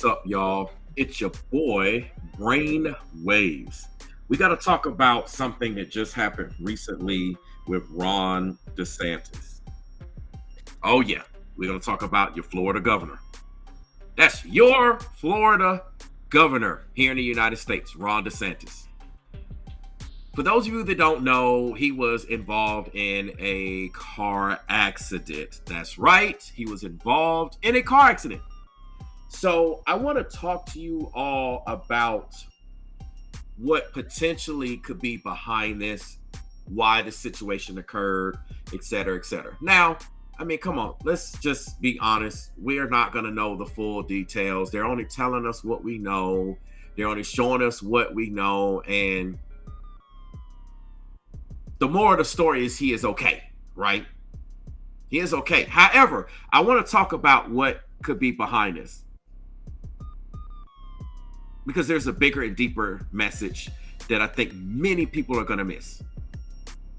up, y'all? It's your boy, Brain Waves. We got to talk about something that just happened recently with Ron DeSantis. Oh, yeah. We're going to talk about your Florida governor. That's your Florida governor here in the United States, Ron DeSantis. For those of you that don't know, he was involved in a car accident. That's right. He was involved in a car accident. So I want to talk to you all about what potentially could be behind this, why the situation occurred, et cetera, et cetera. Now, I mean, come on, let's just be honest. We're not going to know the full details. They're only telling us what we know. They're only showing us what we know. And the moral of the story is he is okay, right? He is okay. However, I want to talk about what could be behind this, because there's a bigger and deeper message that I think many people are going to miss,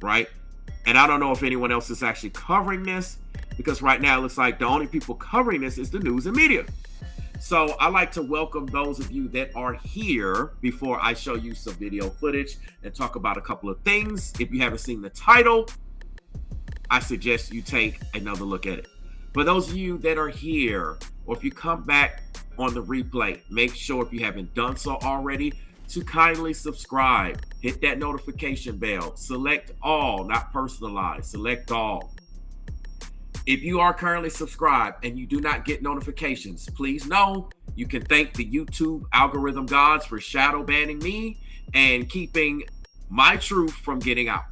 right? And I don't know if anyone else is actually covering this, because right now it looks like the only people covering this is the news and media. So I like to welcome those of you that are here before I show you some video footage and talk about a couple of things. If you haven't seen the title, I suggest you take another look at it. For those of you that are here, or if you come back on the replay, make sure, if you haven't done so already, to kindly subscribe, hit that notification bell, select all, not personalized, select all. If you are currently subscribed and you do not get notifications, please know you can thank the YouTube algorithm gods for shadow banning me and keeping my truth from getting out.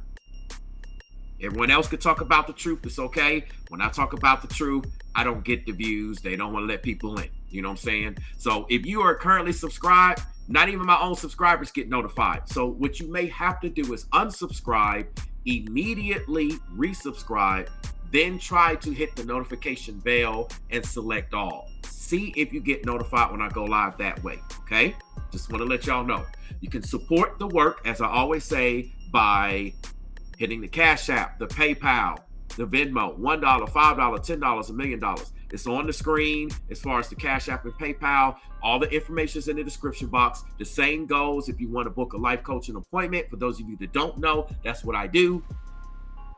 Everyone else could talk about the truth. It's okay. When I talk about the truth, I don't get the views. They don't want to let people in. You know what I'm saying? So if you are currently subscribed, not even my own subscribers get notified. So what you may have to do is unsubscribe, immediately resubscribe, then try to hit the notification bell and select all. See if you get notified when I go live that way. Okay? Just want to let y'all know. You can support the work, as I always say, by hitting the Cash App, the PayPal, the Venmo, $1, $5, $10, $1 million. It's on the screen as far as the Cash App and PayPal. All the information is in the description box. The same goes if you want to book a life coaching appointment. For those of you that don't know, that's what I do.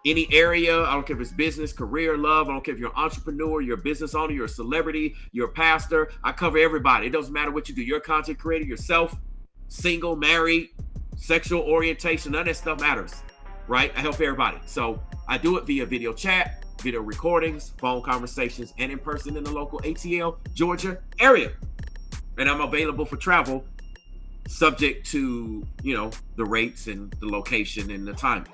Any area, I don't care if it's business, career, love, I don't care if you're an entrepreneur, you're a business owner, you're a celebrity, you're a pastor. I cover everybody. It doesn't matter what you do. You're a content creator yourself, single, married, sexual orientation, none of that stuff matters, right? I help everybody. So I do it via video chat, video recordings, phone conversations, and in person in the local ATL, Georgia area. And I'm available for travel, subject to, the rates and the location and the timing.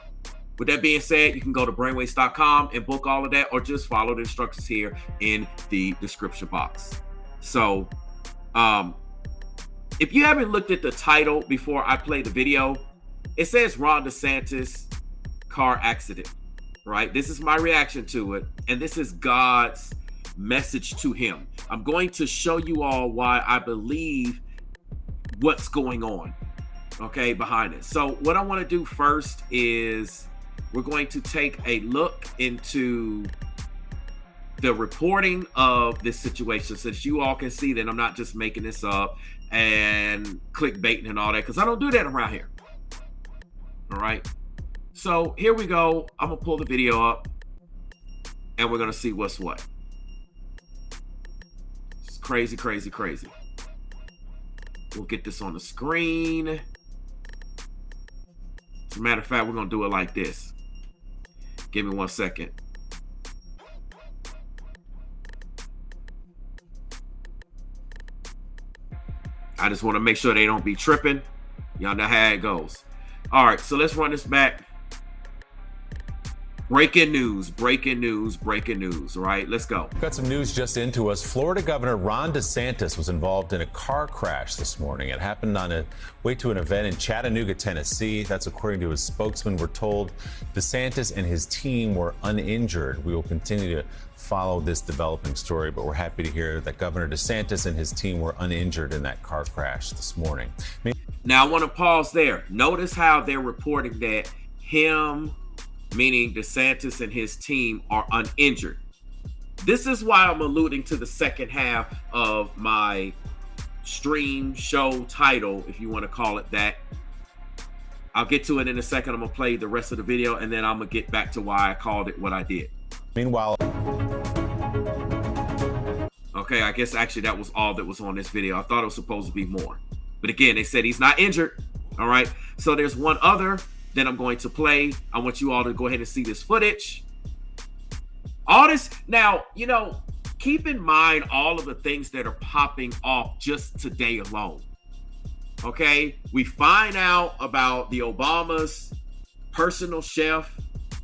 With that being said, you can go to brainwaves.com and book all of that, or just follow the instructions here in the description box. So, if you haven't looked at the title before I play the video, it says Ron DeSantis car accident, right? This is my reaction to it, and this is God's message to him. I'm going to show you all why I believe what's going on, okay, behind it. So what I want to do first is we're going to take a look into the reporting of this situation, so that you all can see that I'm not just making this up and clickbaiting and all that, because I don't do that around here. All right. So here we go. I'm going to pull the video up and we're going to see what's what. It's crazy, crazy, crazy. We'll get this on the screen. As a matter of fact, we're going to do it like this. Give me 1 second. I just want to make sure they don't be tripping. Y'all know how it goes. All right, so let's run this back. Breaking news, breaking news, breaking news. All right, let's go. Got some news just into us. Florida Governor Ron DeSantis was involved in a car crash this morning. It happened on a way to an event in Chattanooga, Tennessee. That's according to his spokesman. We're told DeSantis and his team were uninjured. We will continue to follow this developing story, but we're happy to hear that Governor DeSantis and his team were uninjured in that car crash this morning. Now, I want to pause there. Notice how they're reporting that him, meaning DeSantis and his team, are uninjured. This is why I'm alluding to the second half of my stream show title, if you want to call it that. I'll get to it in a second. I'm going to play the rest of the video, and then I'm going to get back to why I called it what I did. Meanwhile, okay, I guess actually that was all that was on this video. I thought it was supposed to be more. But again, they said he's not injured. All right. So there's one other that I'm going to play. I want you all to go ahead and see this footage. All this. Now, you know, keep in mind all of the things that are popping off just today alone. Okay, we find out about the Obama's personal chef,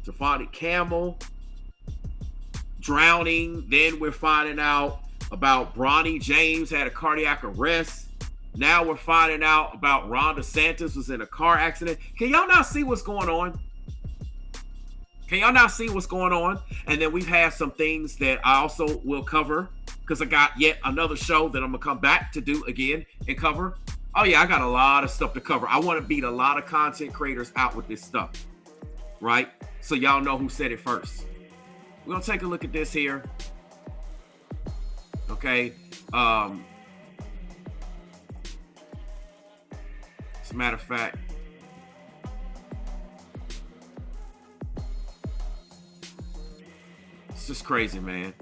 Stephanie Campbell, drowning. Then we're finding out about Bronny James had a cardiac arrest. Now we're finding out about Ron DeSantis was in a car accident. Can y'all not see what's going on? Can y'all not see what's going on? And then we've had some things that I also will cover because I got yet another show that I'm going to come back to do again and cover. Oh yeah, I got a lot of stuff to cover. I want to beat a lot of content creators out with this stuff, right? So y'all know who said it first. We're going to take a look at this here. Okay. As a matter of fact, it's just crazy, man.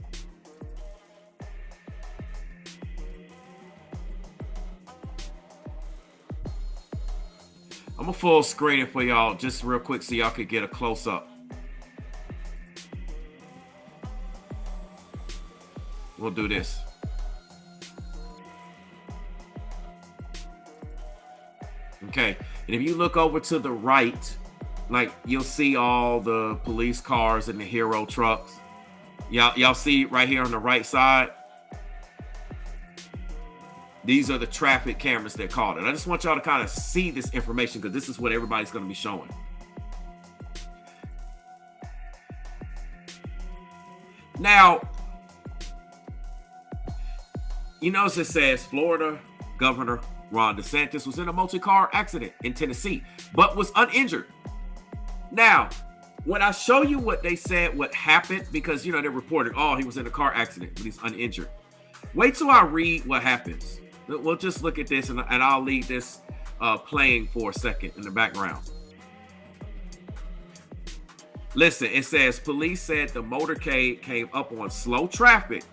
I'm gonna full screen it for y'all just real quick so y'all could get a close up. We'll do this. Okay, and if you look over to the right, like you'll see all the police cars and the hero trucks. Y'all see right here on the right side. These are the traffic cameras that caught it. I just want y'all to kind of see this information because this is what everybody's going to be showing. Now, you notice it says Florida Governor Ron DeSantis was in a multi-car accident in Tennessee, but was uninjured. Now, when I show you what they said, what happened, because, you know, they reported, oh, he was in a car accident, but he's uninjured. Wait till I read what happens. We'll just look at this, and I'll leave this playing for a second in the background. Listen, it says, police said the motorcade came up on slow traffic,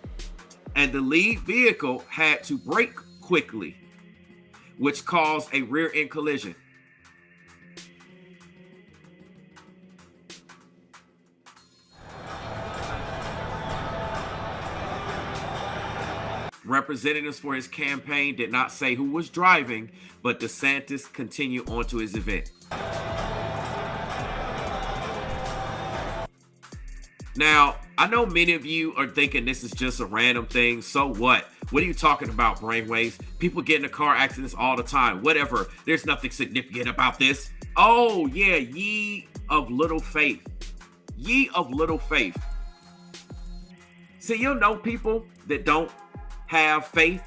and the lead vehicle had to brake quickly, which caused a rear-end collision. Representatives for his campaign did not say who was driving, but DeSantis continued on to his event. Now, I know many of you are thinking this is just a random thing. So what? What are you talking about, brainwaves? People get into car accidents all the time. Whatever. There's nothing significant about this. Oh, yeah. Ye of little faith. Ye of little faith. See, you'll know people that don't have faith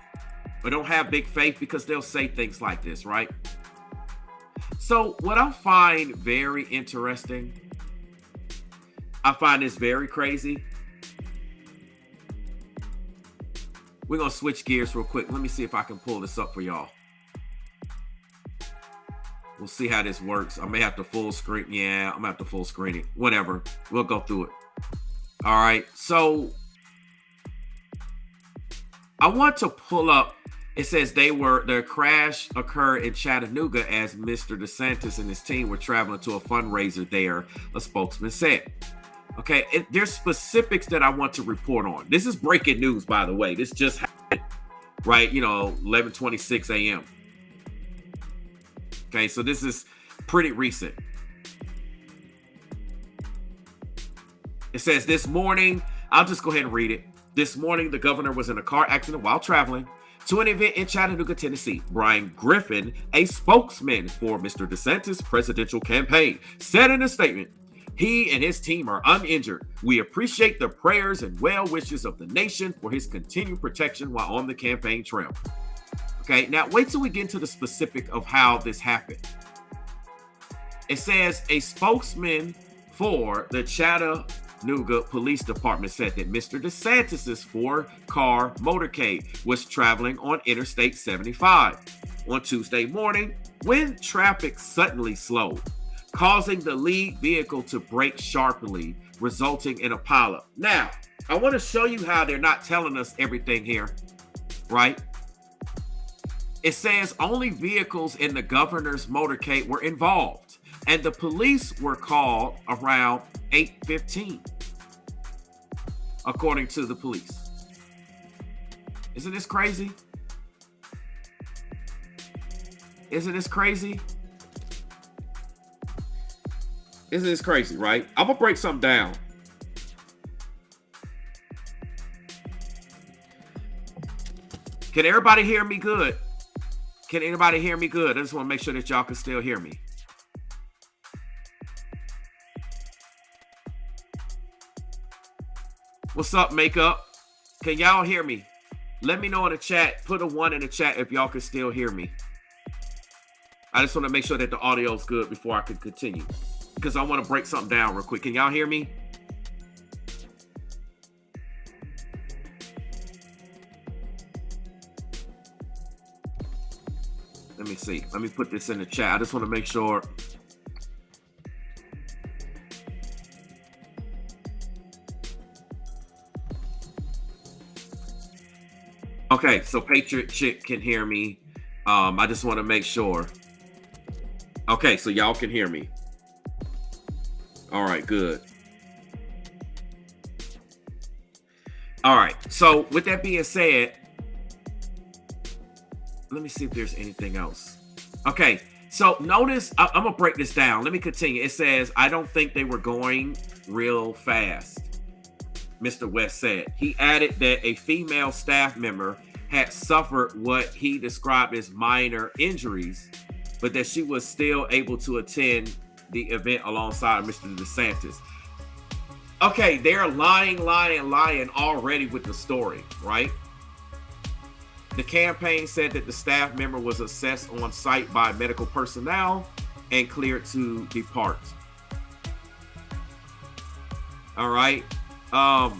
or don't have big faith because they'll say things like this, right? So what I find very interesting, I find this very crazy. We're going to switch gears real quick. Let me see if I can pull this up for y'all. We'll see how this works. I may have to full screen. Yeah, I'm going to have to full screen it. Whatever. We'll go through it. All right. So I want to pull up. It says the crash occurred in Chattanooga as Mr. DeSantis and his team were traveling to a fundraiser there, a spokesman said. Okay, there's specifics that I want to report on. This is breaking news, by the way. This just happened, right? 11:26 a.m. Okay, so this is pretty recent. It says this morning, I'll just go ahead and read it. This morning, the governor was in a car accident while traveling to an event in Chattanooga, Tennessee. Brian Griffin, a spokesman for Mr. DeSantis' presidential campaign, said in a statement, he and his team are uninjured. We appreciate the prayers and well wishes of the nation for his continued protection while on the campaign trail. Okay, now wait till we get into the specific of how this happened. It says a spokesman for the Chattanooga Police Department said that Mr. Desantis' four-car motorcade was traveling on Interstate 75 on Tuesday morning when traffic suddenly slowed, causing the lead vehicle to brake sharply, resulting in a pileup. Now, I want to show you how they're not telling us everything here, right? It says only vehicles in the governor's motorcade were involved, and the police were called around 8:15, according to the police. Isn't this crazy? Isn't this crazy? Isn't this crazy, right? I'm gonna break something down. Can everybody hear me good? Can anybody hear me good? I just want to make sure that y'all can still hear me. What's up, Makeup? Can y'all hear me? Let me know in the chat. Put a 1 in the chat if y'all can still hear me. I just want to make sure that the audio is good before I can continue, because I want to break something down real quick. Can y'all hear me? Let me see. Let me put this in the chat. I just want to make sure. Okay, so Patriot Chick can hear me. I just want to make sure. Okay, so y'all can hear me. All right, good. All right, so with that being said, let me see if there's anything else. Okay, so notice, I'm going to break this down. Let me continue. It says, I don't think they were going real fast, Mr. West said. He added that a female staff member had suffered what he described as minor injuries, but that she was still able to attend the event alongside Mr. Desantis. Okay, they're lying already with the story, right? The campaign said that the staff member was assessed on site by medical personnel and cleared to depart. All right. Let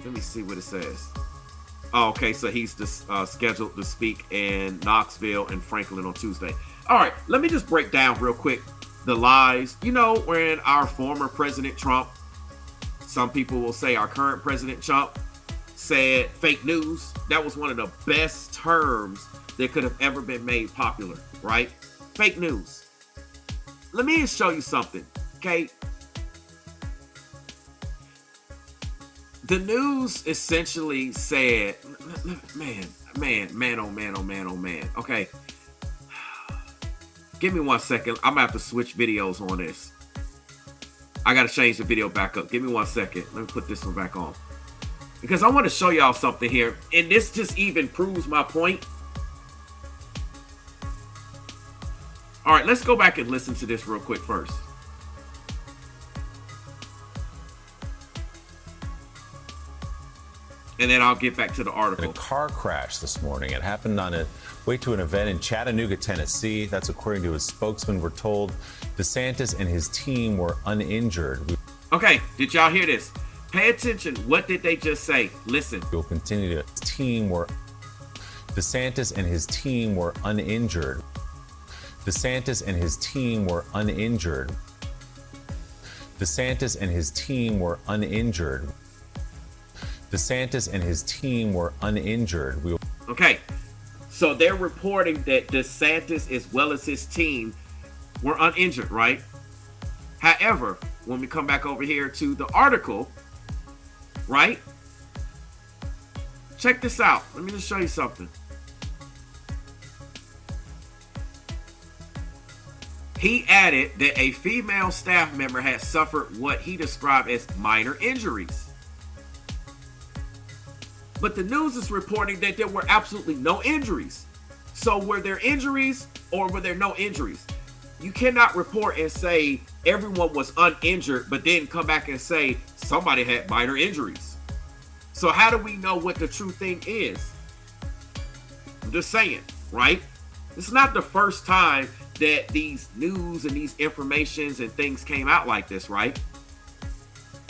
me see what it says. Oh, okay, so he's scheduled to speak in Knoxville and Franklin on Tuesday. All right, let me just break down real quick the lies. You know, when our former President Trump, some people will say our current President Trump, said fake news. That was one of the best terms that could have ever been made popular, right? Fake news. Let me just show you something, okay? The news essentially said, man, oh man. Okay. Give me 1 second. I'm gonna have to switch videos on this. I gotta change the video back up. Give me 1 second. Let me put this one back on, because I want to show y'all something here. And this just even proves my point. All right, let's go back and listen to this real quick first. And then I'll get back to the article. In a car crash this morning. It happened on a way to an event in Chattanooga, Tennessee. That's according to his spokesman. We're told Desantis and his team were uninjured. Okay, did y'all hear this? Pay attention. What did they just say? Listen. We'll continue to. Desantis and his team were uninjured. Desantis and his team were uninjured. Desantis and his team were uninjured. Desantis and his team were uninjured. Okay, so they're reporting that DeSantis as well as his team were uninjured, right? However, when we come back over here to the article, right? Check this out. Let me just show you something. He added that a female staff member had suffered what he described as minor injuries. But the news is reporting that there were absolutely no injuries. So were there injuries or were there no injuries? You cannot report and say everyone was uninjured, but then come back and say somebody had minor injuries. So how do we know what the true thing is? I'm just saying, right? It's not the first time that these news and these informations and things came out like this, right?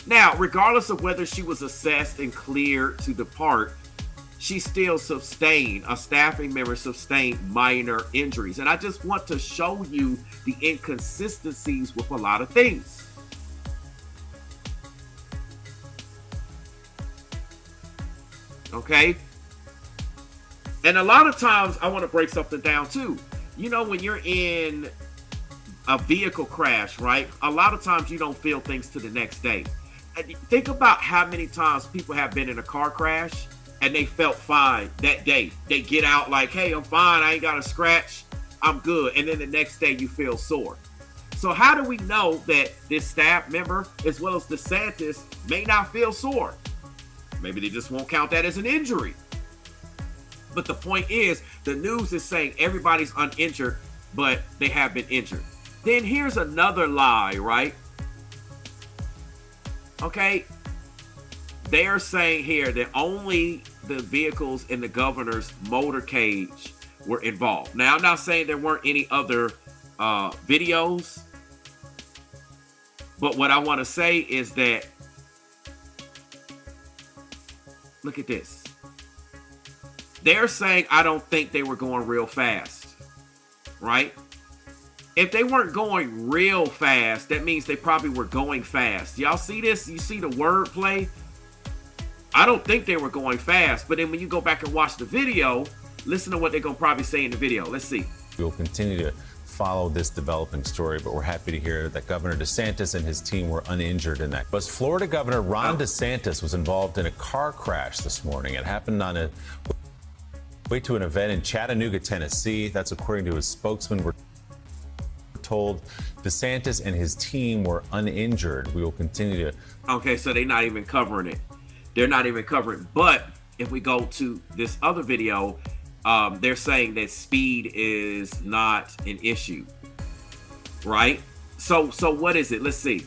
Now, regardless of whether she was assessed and cleared to depart, she still sustained, a staffing member sustained minor injuries. And I just want to show you the inconsistencies with a lot of things. Okay? And a lot of times I want to break something down too. You know, when you're in a vehicle crash, right? A lot of times you don't feel things to the next day. Think about how many times people have been in a car crash and they felt fine that day. They get out like, hey, I'm fine. I ain't got a scratch. I'm good. And then the next day you feel sore. So how do we know that this staff member, as well as Desantis, may not feel sore? Maybe they just won't count that as an injury. But the point is, the news is saying everybody's uninjured, but they have been injured. Then here's another lie, right? Okay. They're saying here that only the vehicles in the governor's motorcade were involved. Now, I'm not saying there weren't any other videos, but what I want to say is that, look at this. They're saying, I don't think they were going real fast, right? If they weren't going real fast, that means they probably were going fast. Y'all see this? You see the wordplay? I don't think they were going fast, but then when you go back and watch the video, listen to what they're going to probably say in the video. Let's see. We'll continue to follow this developing story, but we're happy to hear that Governor DeSantis and his team were uninjured in that. But Florida Governor Ron DeSantis was involved in a car crash this morning. It happened on a way to an event in Chattanooga, Tennessee. That's according to his spokesman. We're told DeSantis and his team were uninjured. We will continue to. Okay, so they're not even covering it. They're not even covering. But if we go to this other video, they're saying that speed is not an issue, right? So what is it? Let's see.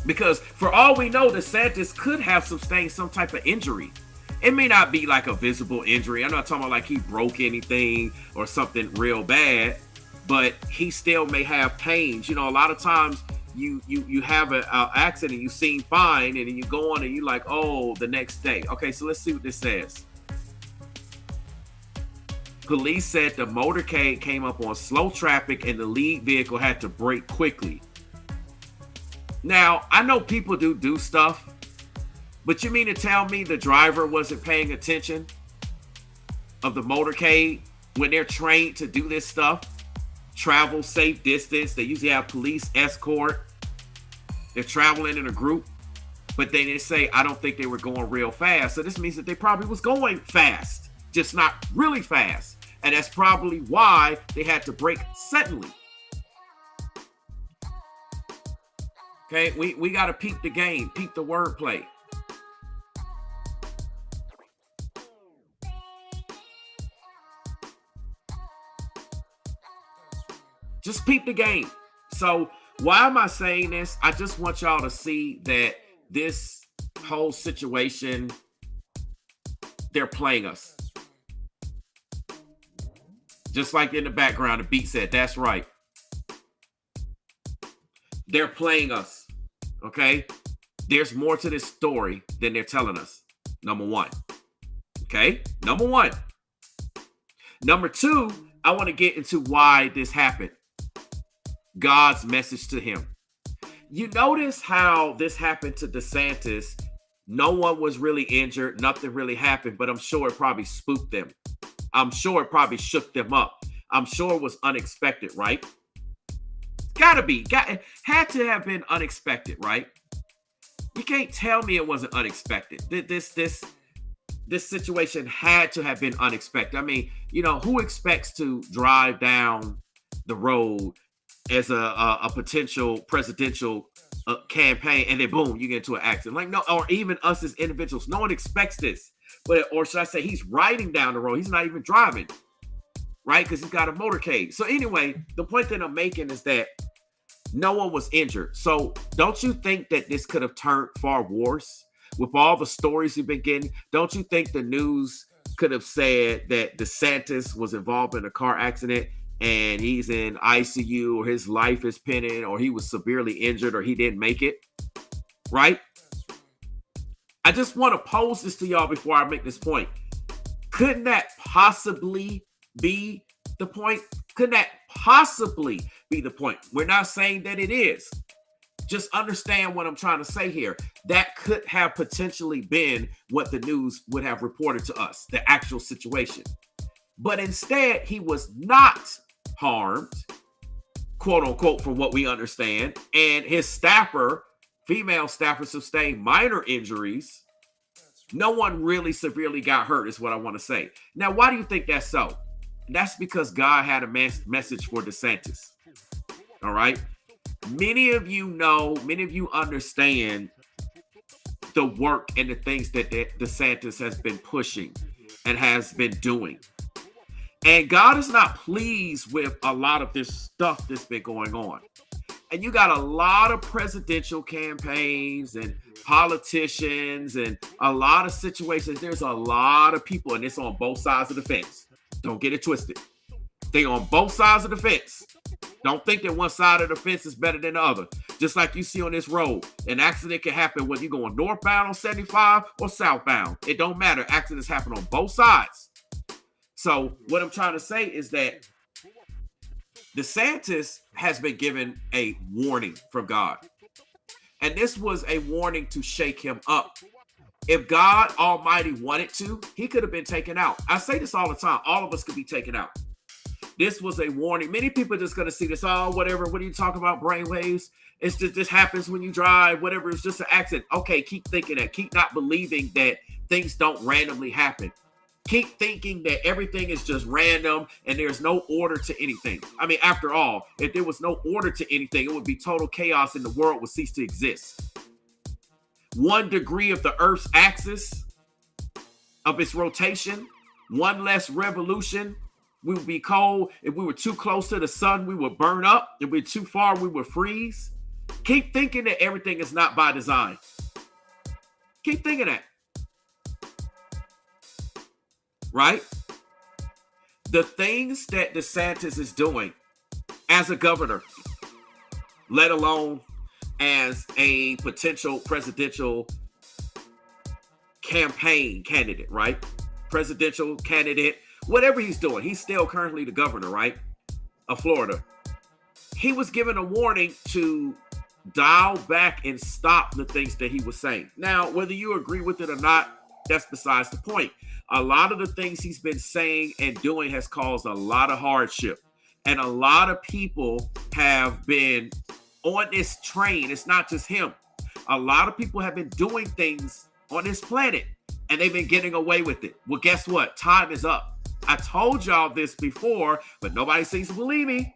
Because for all we know, DeSantis could have sustained some type of injury. It may not be like a visible injury. I'm not talking about like he broke anything or something real bad, but he still may have pains. You know, a lot of times you have an accident, you seem fine, and then you go on and you like, oh, the next day. Okay, so let's see what this says. Police said the motorcade came up on slow traffic and the lead vehicle had to brake quickly. Now, I know people do stuff, but you mean to tell me the driver wasn't paying attention of the motorcade when they're trained to do this stuff? Travel safe distance. They usually have police escort. They're traveling in a group, but they say, I don't think they were going real fast. So this means that they probably was going fast, just not really fast. And that's probably why they had to brake suddenly. Okay, we got to peep the game, peep the wordplay. Just peep the game. So why am I saying this? I just want y'all to see that this whole situation, they're playing us. Just like in the background, the beat said, that's right. They're playing us, okay? There's more to this story than they're telling us, number one. Okay, number one. Number two, I want to get into why this happened. God's message to him. You notice how this happened to DeSantis. No one was really injured. Nothing really happened, but I'm sure it probably spooked them. I'm sure it probably shook them up. I'm sure it was unexpected, right? Had to have been unexpected, right? You can't tell me it wasn't unexpected. This situation had to have been unexpected. I mean, you know, who expects to drive down the road as a potential presidential campaign and then boom, you get into an accident? Like, no, or even us as individuals, no one expects this. But, or should I say, he's riding down the road. He's not even driving, right? Because he's got a motorcade. So anyway, the point that I'm making is that no one was injured. So don't you think that this could have turned far worse with all the stories you've been getting? Don't you think the news could have said that DeSantis was involved in a car accident and he's in ICU, or his life is pending, or he was severely injured, or he didn't make it, right? I just want to pose this to y'all before I make this point. Couldn't that possibly be the point? Couldn't that possibly be the point? We're not saying that it is. Just understand what I'm trying to say here. That could have potentially been what the news would have reported to us, the actual situation. But instead, he was not harmed, quote unquote, from what we understand. And his staffer, female staffer, sustained minor injuries. No one really severely got hurt, is what I want to say. Now, why do you think that's so? That's because God had a message for Desantis. All right. Many of you know, many of you understand the work and the things that Desantis has been pushing and has been doing. And God is not pleased with a lot of this stuff that's been going on. And you got a lot of presidential campaigns and politicians and a lot of situations. There's a lot of people, and it's on both sides of the fence. Don't get it twisted. They on both sides of the fence. Don't think that one side of the fence is better than the other. Just like you see on this road, an accident can happen whether you're going northbound on 75 or southbound. It don't matter. Accidents happen on both sides. So what I'm trying to say is that Desantis has been given a warning from God. And this was a warning to shake him up. If God Almighty wanted to, he could have been taken out. I say this all the time. All of us could be taken out. This was a warning. Many people are just going to see this. Oh, whatever. What are you talking about? Brainwaves. It's just, this happens when you drive. Whatever. It's just an accident. Okay, keep thinking that. Keep not believing that things don't randomly happen. Keep thinking that everything is just random and there's no order to anything. I mean, after all, if there was no order to anything, it would be total chaos and the world would cease to exist. 1 degree of the Earth's axis of its rotation, one less revolution, we would be cold. If we were too close to the sun, we would burn up. If we were too far, we would freeze. Keep thinking that everything is not by design. Keep thinking that. Right? The things that DeSantis is doing as a governor, let alone as a potential presidential campaign candidate, right? Presidential candidate, whatever he's doing, he's still currently the governor, right? Of Florida. He was given a warning to dial back and stop the things that he was saying. Now, whether you agree with it or not, that's besides the point. A lot of the things he's been saying and doing has caused a lot of hardship. And a lot of people have been on this train. It's not just him. A lot of people have been doing things on this planet and they've been getting away with it. Well, guess what? Time is up. I told y'all this before, but nobody seems to believe me.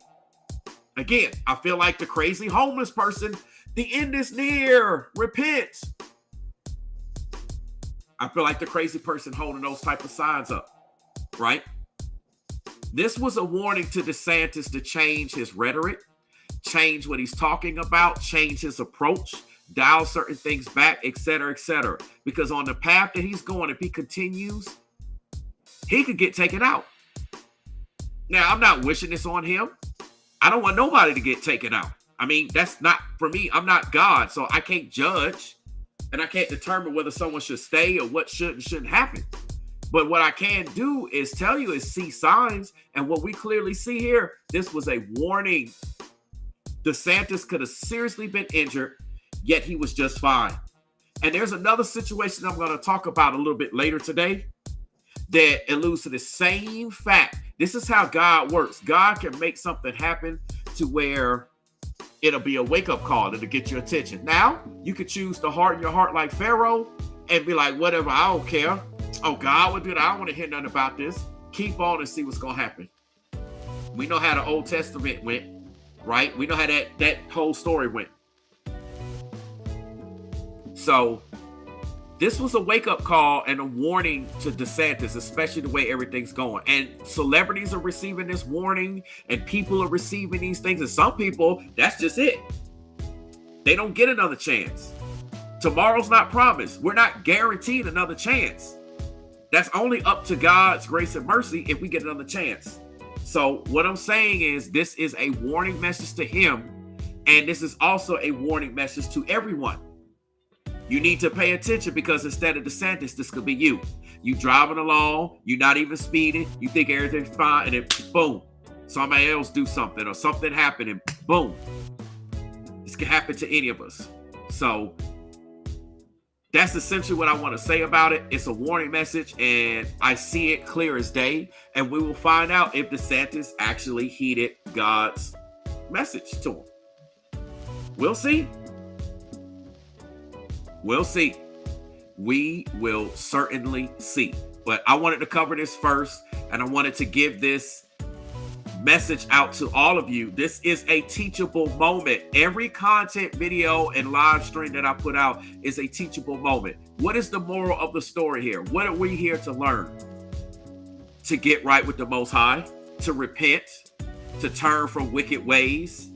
Again, I feel like the crazy homeless person. The end is near. Repent. I feel like the crazy person holding those type of signs up, right? This was a warning to DeSantis to change his rhetoric, change what he's talking about, change his approach, dial certain things back, et cetera, et cetera. Because on the path that he's going, if he continues, he could get taken out. Now, I'm not wishing this on him. I don't want nobody to get taken out. I mean, that's not for me. I'm not God, so I can't judge. And I can't determine whether someone should stay or what should and shouldn't happen. But what I can do is tell you is see signs. And what we clearly see here, this was a warning. DeSantis could have seriously been injured, yet he was just fine. And there's another situation I'm going to talk about a little bit later today that alludes to the same fact. This is how God works. God can make something happen to where it'll be a wake-up call that'll get your attention. Now, you could choose to harden your heart like Pharaoh and be like, whatever, I don't care. Oh, God would do that. I don't want to hear nothing about this. Keep on and see what's going to happen. We know how the Old Testament went, right? We know how that whole story went. So, this was a wake-up call and a warning to DeSantis, especially the way everything's going. And celebrities are receiving this warning, and people are receiving these things. And some people, that's just it. They don't get another chance. Tomorrow's not promised. We're not guaranteed another chance. That's only up to God's grace and mercy if we get another chance. So what I'm saying is this is a warning message to him, and this is also a warning message to everyone. You need to pay attention, because instead of DeSantis, this could be you. You driving along, you're not even speeding, you think everything's fine, and then boom, somebody else do something, or something happen, and boom. This can happen to any of us. So that's essentially what I want to say about it. It's a warning message, and I see it clear as day. And we will find out if DeSantis actually heeded God's message to him. We'll see. We'll see. We will certainly see. But I wanted to cover this first, and I wanted to give this message out to all of you. This is a teachable moment. Every content video and live stream that I put out is a teachable moment. What is the moral of the story here? What are we here to learn? To get right with the Most High, to repent, to turn from wicked ways.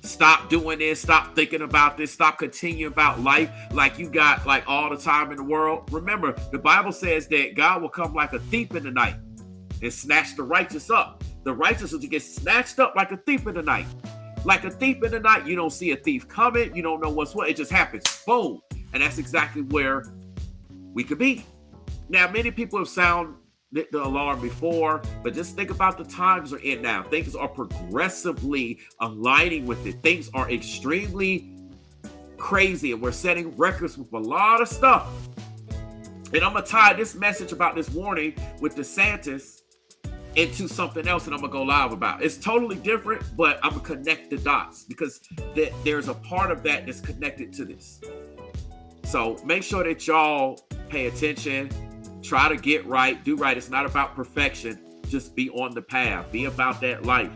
Stop doing this. Stop thinking about this. Stop continuing about life like you got like all the time in the world. Remember, the Bible says that God will come like a thief in the night and snatch the righteous up. The righteous will get snatched up like a thief in the night. Like a thief in the night. You don't see a thief coming. You don't know what's what. It just happens. Boom. And that's exactly where we could be. Now, many people have sounded the alarm before, but just think about the times we're in now. Things are progressively aligning with it. Things are extremely crazy, and we're setting records with a lot of stuff. And I'm going to tie this message about this warning with DeSantis into something else, and I'm going to go live about. It's totally different, but I'm going to connect the dots, because there's a part of that that's connected to this. So make sure that y'all pay attention. Try to get right, do right. It's not about perfection. Just be on the path. Be about that life.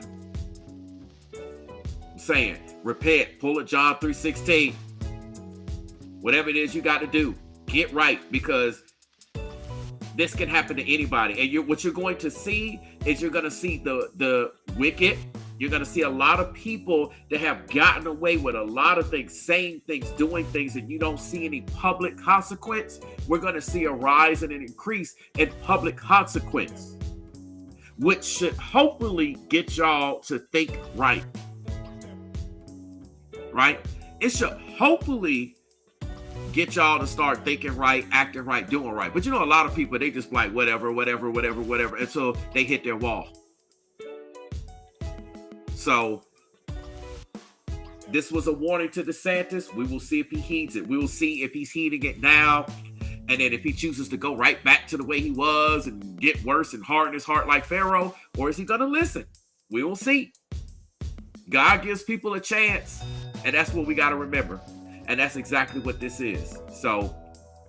I'm saying, repent. Pull a John 3:16. Whatever it is you got to do, get right, because this can happen to anybody. And what you're going to see is you're going to see the wicked. You're going to see a lot of people that have gotten away with a lot of things, saying things, doing things, and you don't see any public consequence. We're going to see a rise and an increase in public consequence, which should hopefully get y'all to think right. Right? It should hopefully get y'all to start thinking right, acting right, doing right. But you know, a lot of people, they just like whatever, until they hit their wall. So this was a warning to DeSantis. We will see if he heeds it. We will see if he's heeding it now. And then if he chooses to go right back to the way he was and get worse and harden his heart like Pharaoh, or is he going to listen? We will see. God gives people a chance, and that's what we got to remember. And that's exactly what this is. So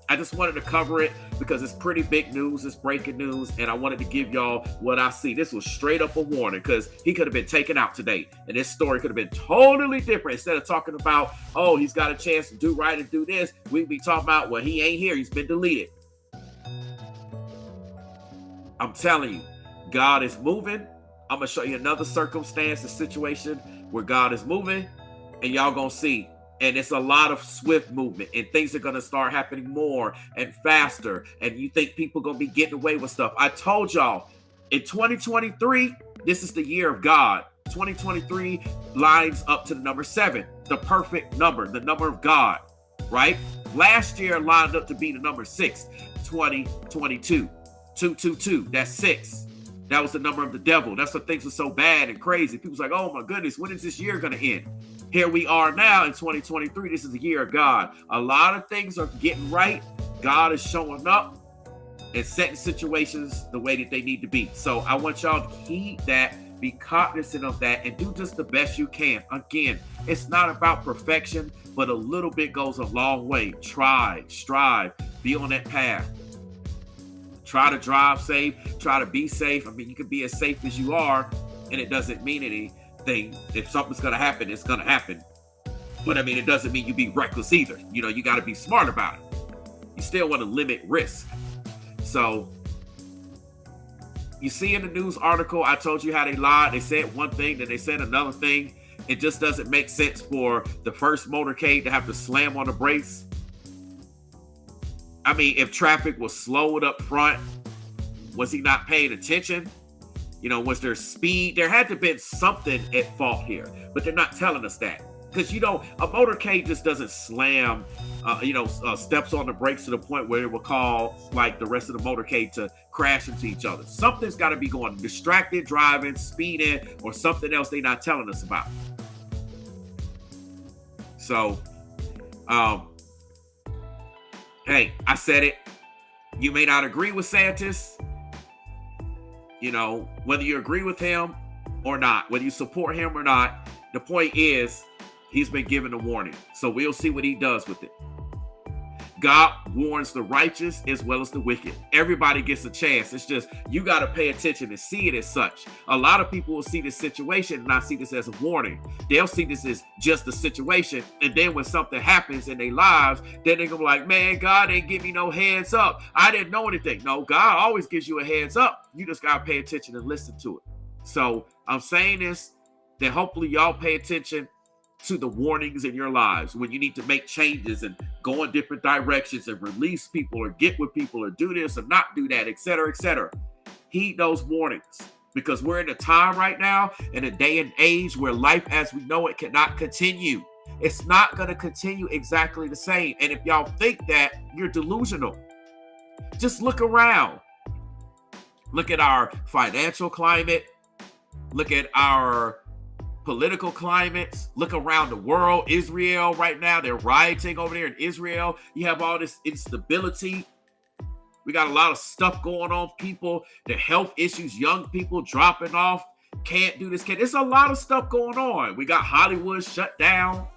I just wanted to cover it because it's pretty big news. It's breaking news. And I wanted to give y'all what I see. This was straight up a warning, because he could have been taken out today. And this story could have been totally different. Instead of talking about, oh, he's got a chance to do right and do this, we'd be talking about, well, he ain't here. He's been deleted. I'm telling you, God is moving. I'm going to show you another circumstance, a situation where God is moving, and y'all going to see. And it's a lot of swift movement, and things are going to start happening more and faster. And you think people are going to be getting away with stuff. I told y'all in 2023, this is the year of God. 2023 lines up to the number 7, the perfect number, the number of God, right? Last year lined up to be the number 6, 2022, 222, that's 6. That was the number of the devil. That's what things were so bad and crazy. People's like, oh my goodness, when is this year going to end? Here we are now in 2023. This is the year of God. A lot of things are getting right. God is showing up and setting situations the way that they need to be. So I want y'all to heed that, be cognizant of that, and do just the best you can. Again, it's not about perfection, but a little bit goes a long way. Try, strive, be on that path. Try to drive safe, try to be safe. I mean, you can be as safe as you are, and it doesn't mean anything. If something's going to happen, it's going to happen. But I mean, it doesn't mean you be reckless either. You know, you got to be smart about it. You still want to limit risk. So you see in the news article, I told you how they lied. They said one thing, then they said another thing. It just doesn't make sense for the first motorcade to have to slam on the brakes. I mean, if traffic was slowed up front, was he not paying attention? Was there speed? There had to have been something at fault here, but they're not telling us that. Because, a motorcade just doesn't slam, steps on the brakes to the point where it will cause, like, the rest of the motorcade to crash into each other. Something's got to be going, distracted driving, speeding, or something else they're not telling us about. So, hey, I said it. You may not agree with Santis. Whether you agree with him or not, whether you support him or not, the point is, he's been given a warning. So we'll see what he does with it. God warns the righteous as well as the wicked. Everybody gets a chance. It's just, you got to pay attention and see it as such. A lot of people will see this situation and not see this as a warning. They'll see this as just a situation. And then when something happens in their lives, then they're going to be like, man, God didn't give me no heads up. I didn't know anything. No, God always gives you a heads up. You just got to pay attention and listen to it. So I'm saying this, that hopefully y'all pay attention to the warnings in your lives when you need to make changes and go in different directions and release people or get with people or do this or not do that, etc., etc. Heed those warnings, because we're in a time right now, in a day and age where life as we know it cannot continue. It's not going to continue exactly the same. And if y'all think that, you're delusional. Just look around. Look at our financial climate. Look at our political climates. Look around the world. Israel right now, they're rioting over there in Israel. You have all this instability. We got a lot of stuff going on. People, their health issues, young people dropping off, can't do this, It's a lot of stuff going on. We got Hollywood shut down.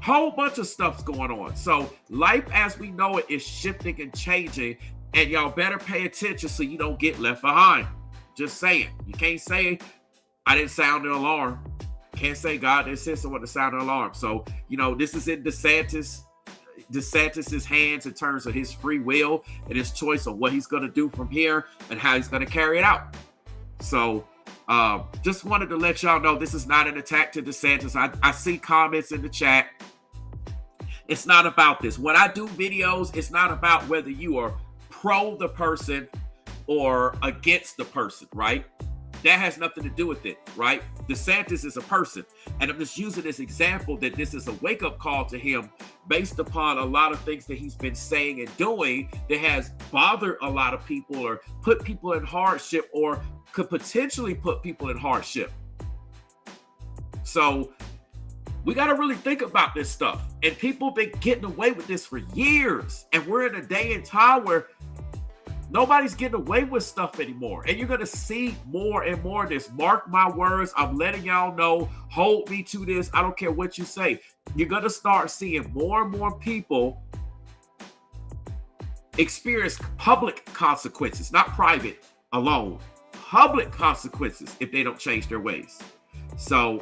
Whole bunch of stuff's going on. So life as we know it is shifting and changing, and y'all better pay attention so you don't get left behind. Just saying. You can't say I didn't sound an alarm. Can't say God didn't send someone to sound an alarm. So, this is in DeSantis's hands in terms of his free will and his choice on what he's going to do from here and how he's going to carry it out. So, just wanted to let y'all know this is not an attack to DeSantis. I see comments in the chat. It's not about this. When I do videos, it's not about whether you are pro the person or against the person, right? That has nothing to do with it, right? DeSantis is a person. And I'm just using this example that this is a wake-up call to him based upon a lot of things that he's been saying and doing that has bothered a lot of people or put people in hardship or could potentially put people in hardship. So we got to really think about this stuff. And people been getting away with this for years. And we're in a day and time where nobody's getting away with stuff anymore. And you're going to see more and more of this. Mark my words. I'm letting y'all know. Hold me to this. I don't care what you say. You're going to start seeing more and more people experience public consequences, not private alone. Public consequences if they don't change their ways. So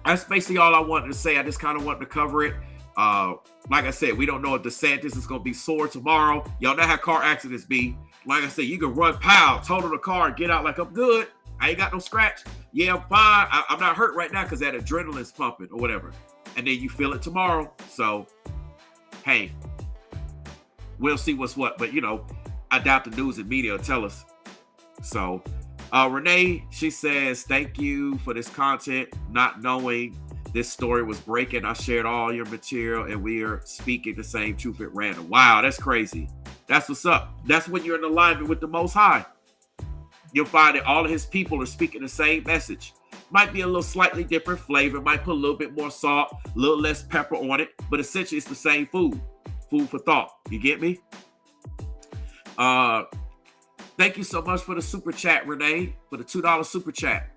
that's basically all I wanted to say. I just kind of wanted to cover it. Like I said, we don't know if DeSantis is going to be sore tomorrow. Y'all know how car accidents be. Like I said, you can run, pow, total the car, and get out like I'm good. I ain't got no scratch. Yeah, I'm fine. I'm not hurt right now because that adrenaline's pumping or whatever. And then you feel it tomorrow. So, hey, we'll see what's what. But, I doubt the news and media will tell us. So, Renee, she says, thank you for this content. Not knowing this story was breaking, I shared all your material and we are speaking the same truth at random. Wow, that's crazy. That's what's up. That's when you're in alignment with the Most High. You'll find that all of his people are speaking the same message. Might be a little slightly different flavor. Might put a little bit more salt, a little less pepper on it. But essentially, it's the same food. Food for thought. You get me? Thank you so much for the super chat, Renee, for the $2 super chat.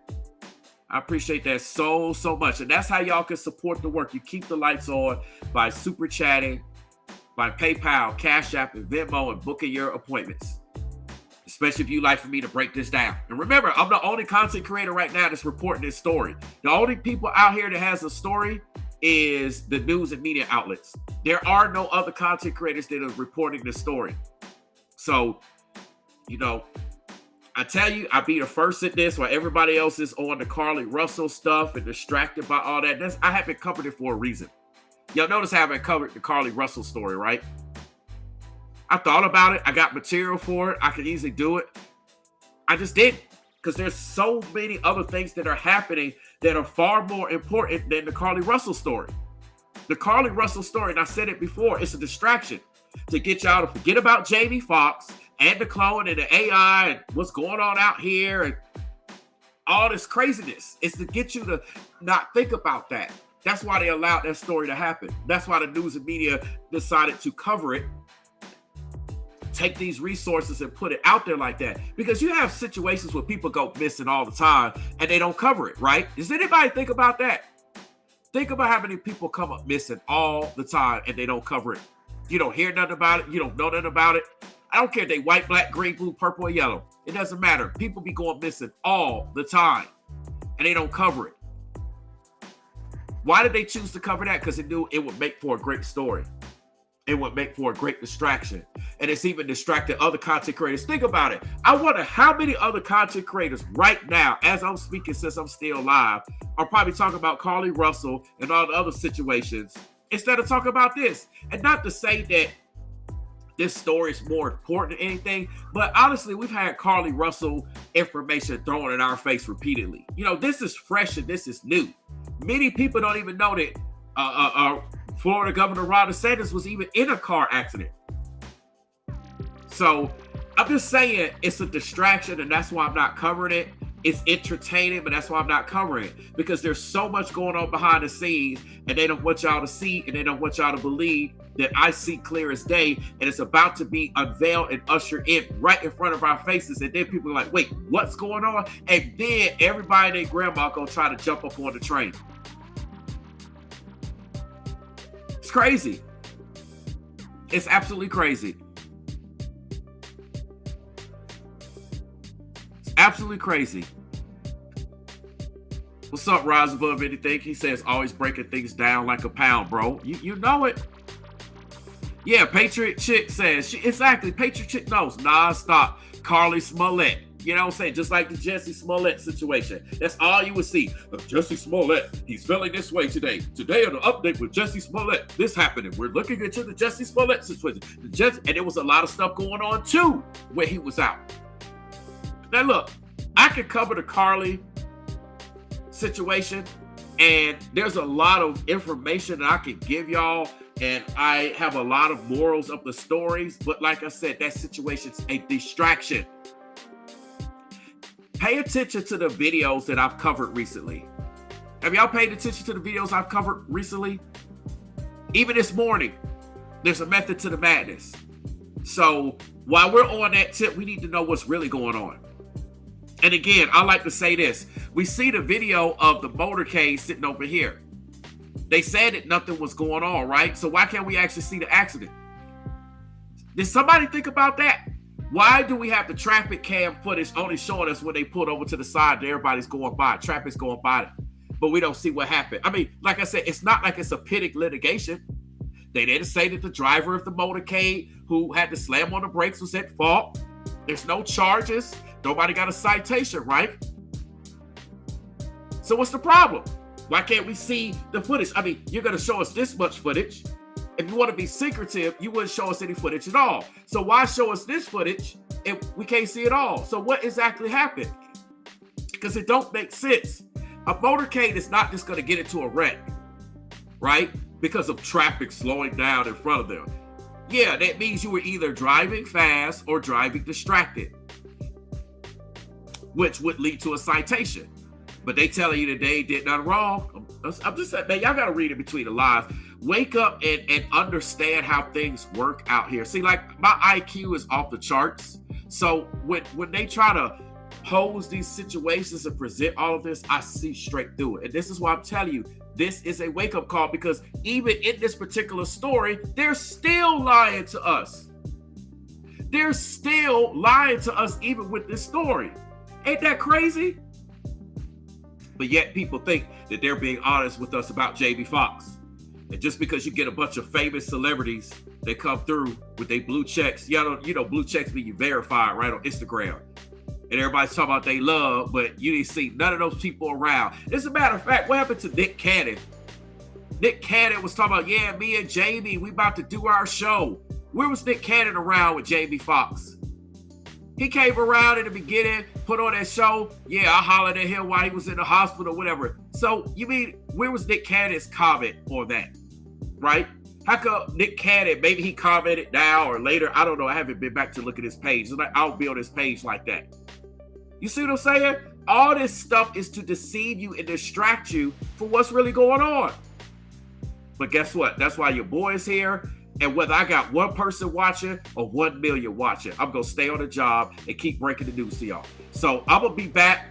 I appreciate that so much. And that's how y'all can support the work. You keep the lights on by super chatting, by PayPal, Cash App, and Venmo, and booking your appointments. Especially if you like for me to break this down. And remember, I'm the only content creator right now that's reporting this story. The only people out here that has a story is the news and media outlets. There are no other content creators that are reporting this story. So, I tell you, I be the first at this while everybody else is on the Carly Russell stuff and distracted by all that. I haven't covered it for a reason. Y'all notice I haven't covered the Carly Russell story, right? I thought about it. I got material for it. I could easily do it. I just didn't. Because there's so many other things that are happening that are far more important than the Carly Russell story. The Carly Russell story, and I said it before, it's a distraction to get y'all to forget about Jamie Foxx and the clone and the AI and what's going on out here and all this craziness. It's to get you to not think about that. That's why they allowed that story to happen. That's why the news and media decided to cover it, take these resources and put it out there like that. Because you have situations where people go missing all the time and they don't cover it, right? Does anybody think about that? Think about how many people come up missing all the time and they don't cover it. You don't hear nothing about it. You don't know nothing about it. I don't care if they white, black, green, blue, purple, or yellow. It doesn't matter. People be going missing all the time and they don't cover it. Why did they choose to cover that? Because they knew it would make for a great story. It would make for a great distraction. And it's even distracted other content creators. Think about it. I wonder how many other content creators right now, as I'm speaking since I'm still live, are probably talking about Carly Russell and all the other situations instead of talking about this. And not to say that this story is more important than anything, but honestly, we've had Carly Russell information thrown in our face repeatedly. You know, this is fresh and this is new. Many people don't even know that Florida Governor Ron DeSantis was even in a car accident. So I'm just saying it's a distraction, and that's why I'm not covering it. It's entertaining, but that's why I'm not covering it, because there's so much going on behind the scenes and they don't want y'all to see and they don't want y'all to believe that I see clear as day, and it's about to be unveiled and ushered in right in front of our faces. And then people are like, wait, what's going on? And then everybody and their grandma gonna try to jump up on the train. It's crazy. It's absolutely crazy. It's absolutely crazy. What's up, Rise Above Anything? He says, always breaking things down like a pound, bro. You know it. Yeah, Patriot Chick says, exactly, Patriot Chick knows, non-stop. Carly Smollett. You know what I'm saying? Just like the Jussie Smollett situation. That's all you would see. Jussie Smollett, he's feeling this way today. Today on the update with Jussie Smollett, this happened. We're looking into the Jussie Smollett situation. And there was a lot of stuff going on too when he was out. Now look, I could cover the Carly situation, and there's a lot of information that I can give y'all, and I have a lot of morals of the stories, but like I said, that situation's a distraction. Pay attention to the videos that I've covered recently. Have y'all paid attention to the videos I've covered recently? Even this morning, there's a method to the madness. So while we're on that tip, we need to know what's really going on. And again, I like to say this. We see the video of the motorcade sitting over here. They said that nothing was going on, right? So why can't we actually see the accident? Did somebody think about that? Why do we have the traffic cam footage only showing us when they pulled over to the side and everybody's going by, traffic's going by them, but we don't see what happened? I mean, like I said, it's not like it's a pitted litigation. They didn't say that the driver of the motorcade who had to slam on the brakes was at fault. There's no charges. Nobody got a citation, right? So what's the problem? Why can't we see the footage? I mean, you're going to show us this much footage. If you want to be secretive, you wouldn't show us any footage at all. So why show us this footage if we can't see it all? So what exactly happened? Because it don't make sense. A motorcade is not just going to get into a wreck, right? Because of traffic slowing down in front of them. Yeah, that means you were either driving fast or driving distracted, which would lead to a citation. But they telling you that they did nothing wrong. I'm just saying, man, y'all got to read in between the lines. Wake up and understand how things work out here. See, like, my IQ is off the charts. So when they try to pose these situations and present all of this, I see straight through it. And this is why I'm telling you, this is a wake-up call, because even in this particular story, they're still lying to us. They're still lying to us even with this story. Ain't that crazy? But yet people think that they're being honest with us about Jamie Foxx. And just because you get a bunch of famous celebrities that come through with their blue checks, you know, blue checks mean you verified right on Instagram. And everybody's talking about they love, but you didn't see none of those people around. As a matter of fact, what happened to Nick Cannon? Nick Cannon was talking about, yeah, me and Jamie, we about to do our show. Where was Nick Cannon around with Jamie Foxx? He came around in the beginning, put on that show. Yeah, I hollered at him while he was in the hospital, whatever. So, you mean, where was Nick Cannon's comment on that? Right? How come Nick Cannon, maybe he commented now or later? I don't know. I haven't been back to look at his page. Like, I don't be on his page like that. You see what I'm saying? All this stuff is to deceive you and distract you for what's really going on. But guess what? That's why your boy is here. And whether I got one person watching or 1 million watching, I'm going to stay on the job and keep breaking the news to y'all. So I'm going to be back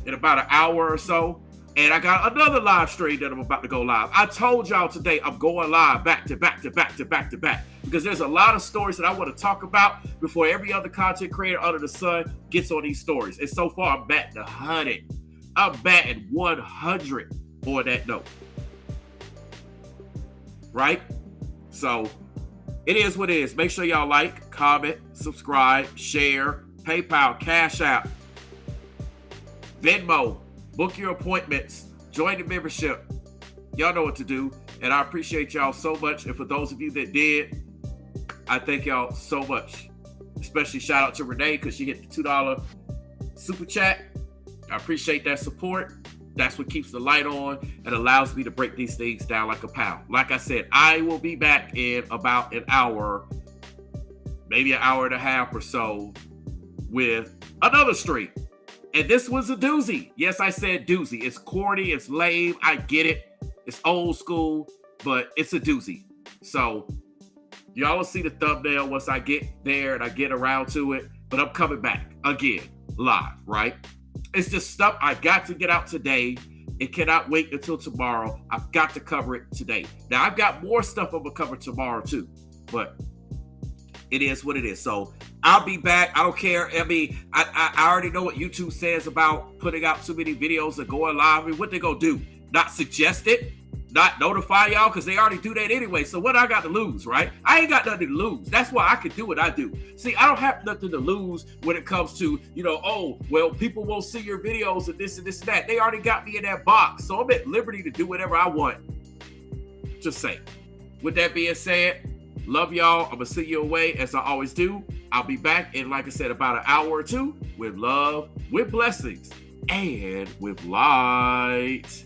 in about an hour or so. And I got another live stream that I'm about to go live. I told y'all today I'm going live back to back. Because there's a lot of stories that I want to talk about before every other content creator under the sun gets on these stories. And so far, I'm batting 100. I'm batting 100 on that note. Right? So it is what it is. Make sure y'all like, comment, subscribe, share, PayPal, Cash App, Venmo, book your appointments, join the membership. Y'all know what to do. And I appreciate y'all so much. And for those of you that did, I thank y'all so much. Especially shout out to Renee because she hit the $2 super chat. I appreciate that support. That's what keeps the light on and allows me to break these things down like a pound. Like I said, I will be back in about an hour, maybe an hour and a half or so with another stream. And this was a doozy. Yes, I said doozy. It's corny. It's lame. I get it. It's old school, but it's a doozy. So y'all will see the thumbnail once I get there and I get around to it. But I'm coming back again, live, right? It's just stuff I got to get out today. It cannot wait until tomorrow. I've got to cover it today. Now, I've got more stuff I'm going to cover tomorrow, too. But it is what it is. So I'll be back. I don't care. I mean, I already know what YouTube says about putting out too many videos and going live. I mean, what they going to do? Not suggest it? Not notify y'all? Because they already do that anyway. So what I got to lose, right? I ain't got nothing to lose. That's why I can do what I do. See, I don't have nothing to lose when it comes to, oh, well, people won't see your videos and this and that. They already got me in that box. So I'm at liberty to do whatever I want. Just say. With that being said, love y'all. I'm going to send you away as I always do. I'll be back in, like I said, about an hour or two with love, with blessings, and with light.